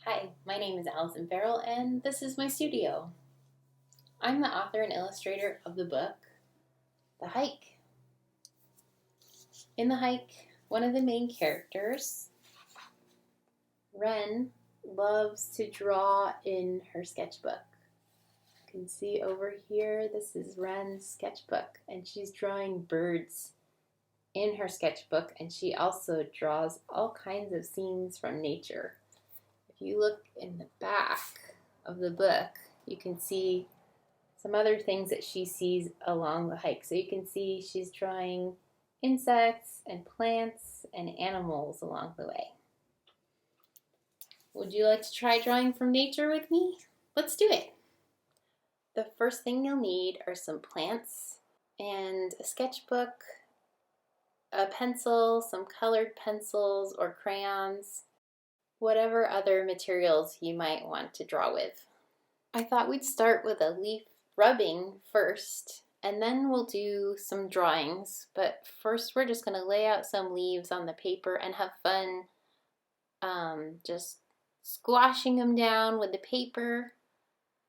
Hi, my name is Allison Farrell, and this is my studio. I'm the author and illustrator of the book, The Hike. In The Hike, one of the main characters, Wren, loves to draw in her sketchbook. You can see over here, this is Wren's sketchbook, and she's drawing birds in her sketchbook, and she also draws all kinds of scenes from nature. If you look in the back of the book, you can see some other things that she sees along the hike. So you can see she's drawing insects and plants and animals along the way. Would you like to try drawing from nature with me? Let's do it. The first thing you'll need are some plants and a sketchbook, a pencil, some colored pencils or crayons, whatever other materials you might want to draw with. I thought we'd start with a leaf rubbing first, and then we'll do some drawings. But first we're just going to lay out some leaves on the paper and have fun just squashing them down with the paper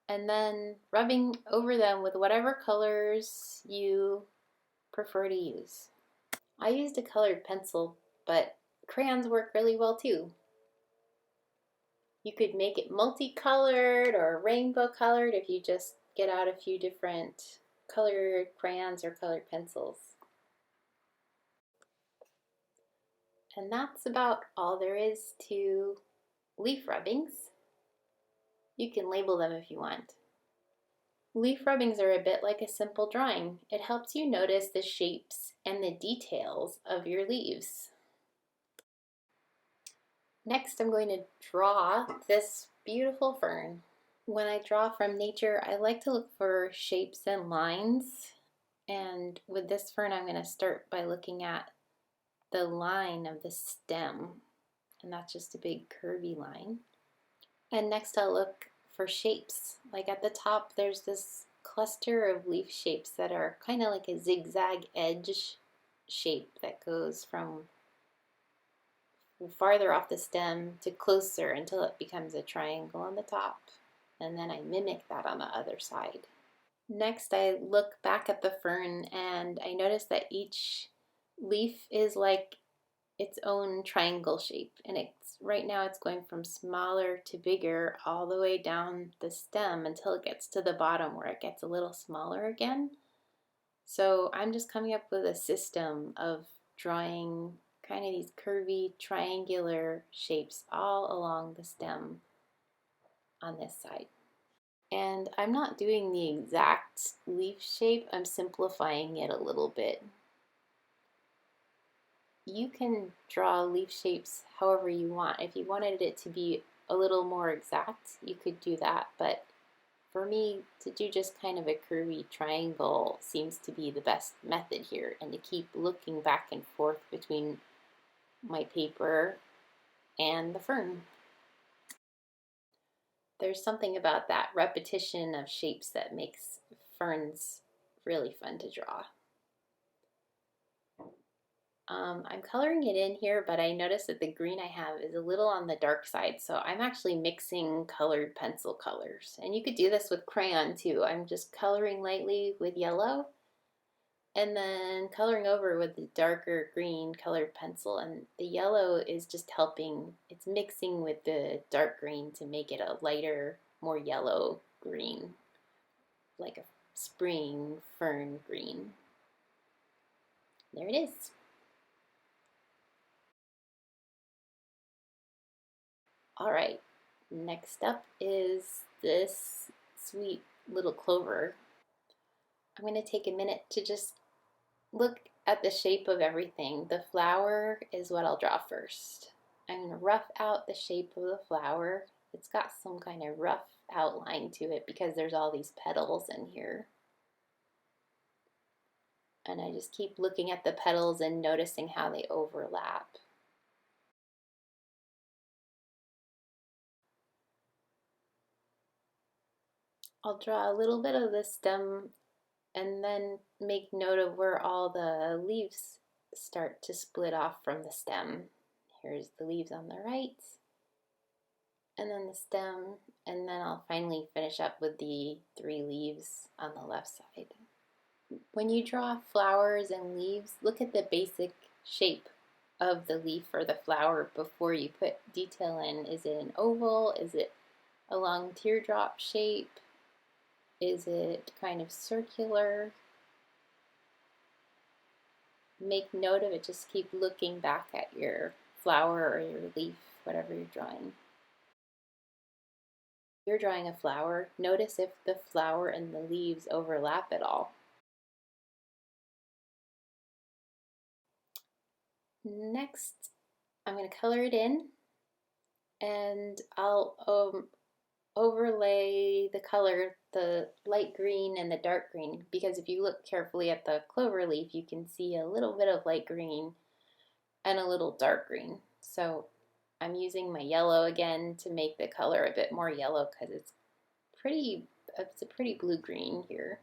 and then rubbing over them with whatever colors you prefer to use. I used a colored pencil, but crayons work really well too. You could make it multicolored or rainbow colored if you just get out a few different colored crayons or colored pencils. And that's about all there is to leaf rubbings. You can label them if you want. Leaf rubbings are a bit like a simple drawing. It helps you notice the shapes and the details of your leaves. Next, I'm going to draw this beautiful fern. When I draw from nature, I like to look for shapes and lines. And with this fern, I'm going to start by looking at the line of the stem. And that's just a big curvy line. And next I'll look for shapes. Like at the top, there's this cluster of leaf shapes that are kind of like a zigzag edge shape that goes from farther off the stem to closer until it becomes a triangle on the top. And then I mimic that on the other side. Next, I look back at the fern and I notice that each leaf is like its own triangle shape. And right now it's going from smaller to bigger all the way down the stem until it gets to the bottom where it gets a little smaller again. So I'm just coming up with a system of drawing kind of these curvy triangular shapes all along the stem on this side. And I'm not doing the exact leaf shape, I'm simplifying it a little bit. You can draw leaf shapes however you want. If you wanted it to be a little more exact, you could do that. But for me, to do just kind of a curvy triangle seems to be the best method here, and to keep looking back and forth between my paper and the fern. There's something about that repetition of shapes that makes ferns really fun to draw. I'm coloring it in here, but I noticed that the green I have is a little on the dark side, so I'm actually mixing colored pencil colors. And you could do this with crayon too. I'm just coloring lightly with yellow and then coloring over with the darker green colored pencil, and the yellow is just helping, it's mixing with the dark green to make it a lighter, more yellow green, like a spring fern green. There it is. All right, next up is this sweet little clover. I'm going to take a minute to just look at the shape of everything. The flower is what I'll draw first. I'm going to rough out the shape of the flower. It's got some kind of rough outline to it because there's all these petals in here. And I just keep looking at the petals and noticing how they overlap. I'll draw a little bit of the stem and then make note of where all the leaves start to split off from the stem. Here's the leaves on the right, and then the stem, and then I'll finally finish up with the 3 leaves on the left side. When you draw flowers and leaves, look at the basic shape of the leaf or the flower before you put detail in. Is it an oval? Is it a long teardrop shape? Is it kind of circular? Make note of it. Just keep looking back at your flower or your leaf, whatever you're drawing. If you're drawing a flower, notice if the flower and the leaves overlap at all. Next, I'm going to color it in, and I'll overlay the color, the light green and the dark green, because if you look carefully at the clover leaf, you can see a little bit of light green and a little dark green. So I'm using my yellow again to make the color a bit more yellow because it's a pretty blue-green here.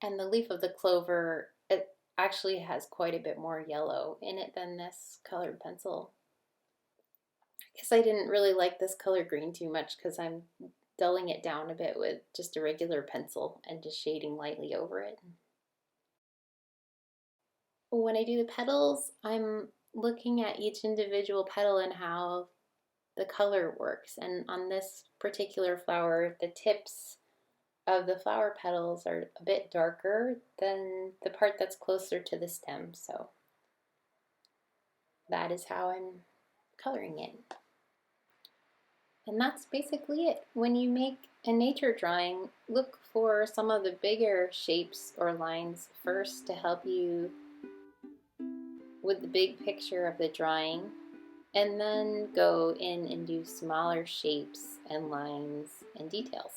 And the leaf of the clover, it actually has quite a bit more yellow in it than this colored pencil. I guess I didn't really like this color green too much because I'm dulling it down a bit with just a regular pencil and just shading lightly over it. When I do the petals, I'm looking at each individual petal and how the color works. And on this particular flower, the tips of the flower petals are a bit darker than the part that's closer to the stem. So that is how I'm coloring it. And that's basically it. When you make a nature drawing, look for some of the bigger shapes or lines first to help you with the big picture of the drawing, and then go in and do smaller shapes and lines and details.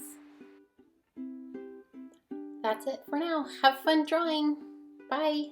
That's it for now. Have fun drawing. Bye.